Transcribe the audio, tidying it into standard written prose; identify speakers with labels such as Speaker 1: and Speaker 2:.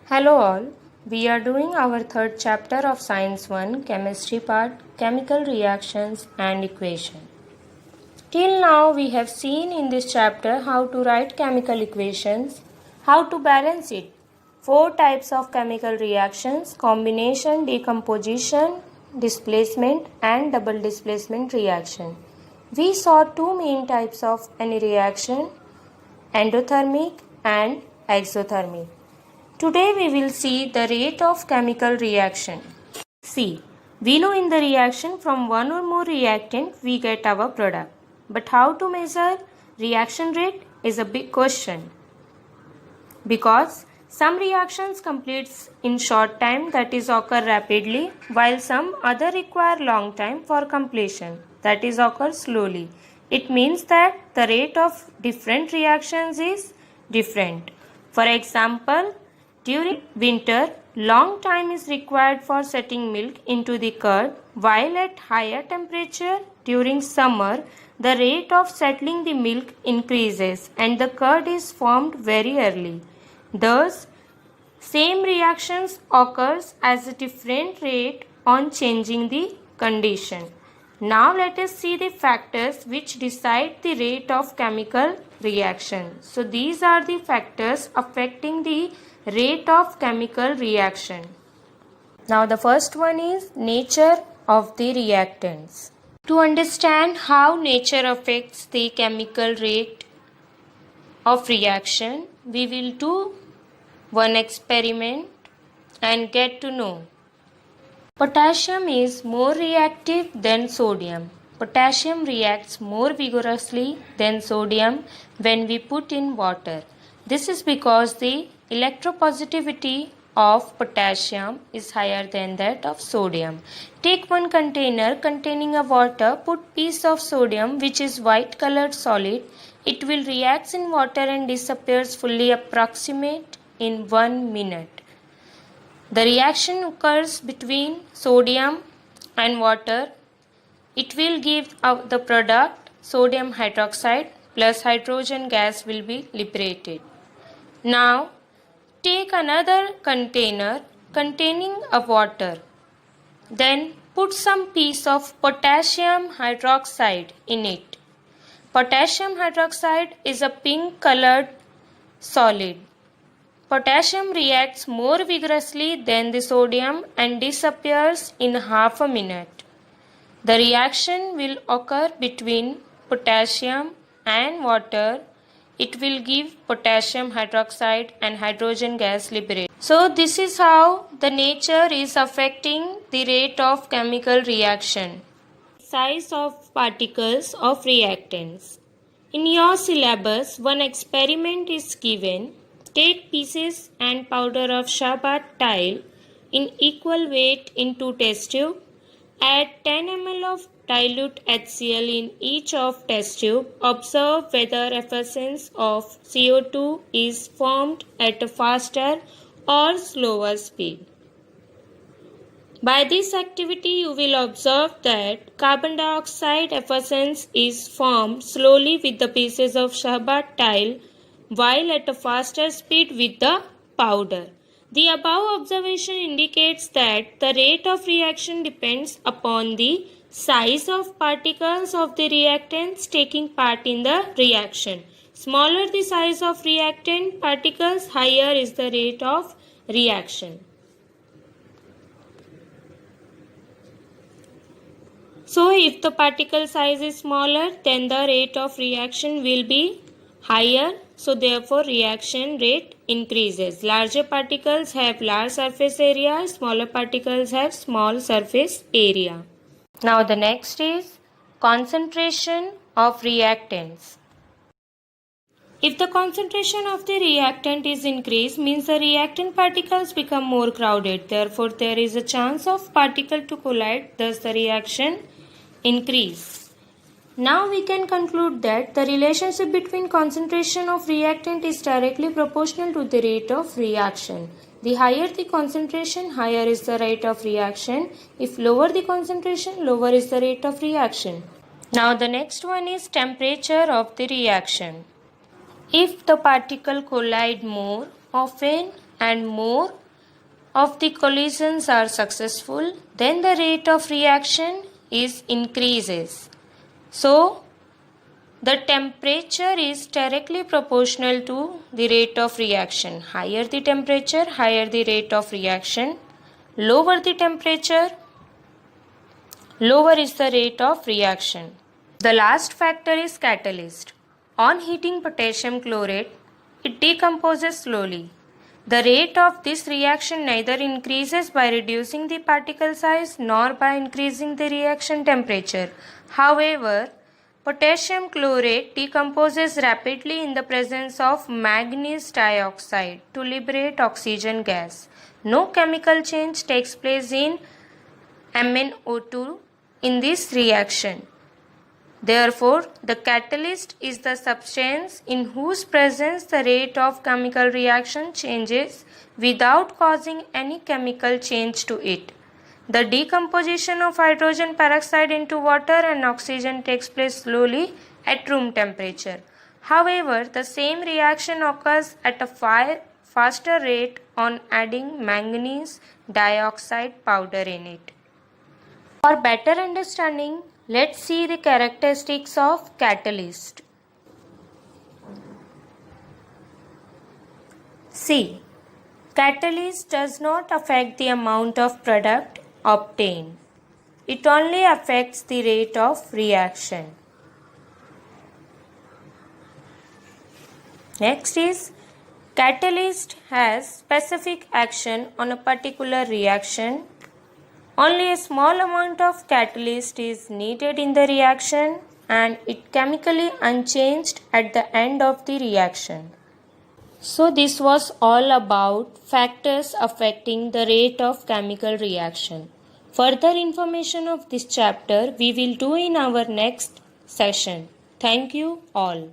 Speaker 1: Hello all, we are doing our third chapter of Science 1 Chemistry part Chemical Reactions and Equation. Till now we have seen in this chapter how to write chemical equations, how to balance it. 4 types of chemical reactions: combination, decomposition, displacement and double displacement reaction. We saw 2 main types of any reaction, endothermic and exothermic. Today we will see the rate of chemical reaction. See, we know in the reaction from one or more reactant we get our product. But how to measure reaction rate is a big question. Because some reactions completes in short time, that is occur rapidly, while some other require long time for completion, that is occur slowly. It means that the rate of different reactions is different. For example, during winter, long time is required for setting milk into the curd, while at higher temperature during summer, the rate of settling the milk increases and the curd is formed very early. Thus, same reactions occurs as a different rate on changing the condition. Now let us see the factors which decide the rate of chemical reaction. So these are the factors affecting the rate of chemical reaction. Now the first one is nature of the reactants. To understand how nature affects the chemical rate of reaction, we will do one experiment and get to know. Potassium is more reactive than sodium. Potassium reacts more vigorously than sodium when we put in water. This is because the electropositivity of potassium is higher than that of sodium. Take one container containing a water, put piece of sodium which is white colored solid. It will react in water and disappears fully approximate in 1 minute. The reaction occurs between sodium and water. It will give out the product sodium hydroxide plus hydrogen gas will be liberated. Now take another container containing a water. Then put some piece of potassium hydroxide in it. Potassium hydroxide is a pink colored solid. Potassium reacts more vigorously than the sodium and disappears in half a minute. The reaction will occur between potassium and water. It will give potassium hydroxide and hydrogen gas liberated. So this is how the nature is affecting the rate of chemical reaction. Size of particles of reactants. In your syllabus, one experiment is given. Take pieces and powder of Shahbat tile in equal weight into test tube. Add 10 ml of dilute HCl in each of test tube. Observe whether effervescence of CO2 is formed at a faster or slower speed. By this activity, you will observe that carbon dioxide effervescence is formed slowly with the pieces of Shahbat tile, while at a faster speed with the powder. The above observation indicates that the rate of reaction depends upon the size of particles of the reactants taking part in the reaction. Smaller the size of reactant particles, higher is the rate of reaction. So if the particle size is smaller, then the rate of reaction will be higher. So therefore reaction rate increases. Larger particles have large surface area, smaller particles have small surface area. Now the next is concentration of reactants. If the concentration of the reactant is increased, means the reactant particles become more crowded. Therefore there is a chance of particle to collide, thus the reaction increase. Now we can conclude that the relationship between concentration of reactant is directly proportional to the rate of reaction. The higher the concentration, higher is the rate of reaction. If lower the concentration, lower is the rate of reaction. Now the next one is temperature of the reaction. If the particle collide more often, and more of the collisions are successful, then the rate of reaction is increases. So, the temperature is directly proportional to the rate of reaction. Higher the temperature, higher the rate of reaction. Lower the temperature, lower is the rate of reaction. The last factor is catalyst. On heating potassium chlorate, it decomposes slowly. The rate of this reaction neither increases by reducing the particle size nor by increasing the reaction temperature. However, potassium chlorate decomposes rapidly in the presence of manganese dioxide to liberate oxygen gas. No chemical change takes place in MnO2 in this reaction. Therefore, the catalyst is the substance in whose presence the rate of chemical reaction changes without causing any chemical change to it. The decomposition of hydrogen peroxide into water and oxygen takes place slowly at room temperature. However, the same reaction occurs at a faster rate on adding manganese dioxide powder in it. For better understanding, let's see the characteristics of catalyst. C. Catalyst does not affect the amount of product obtained. It only affects the rate of reaction. Next is, catalyst has specific action on a particular reaction. Only a small amount of catalyst is needed in the reaction and it chemically unchanged at the end of the reaction. So this was all about factors affecting the rate of chemical reaction. Further information of this chapter we will do in our next session. Thank you all.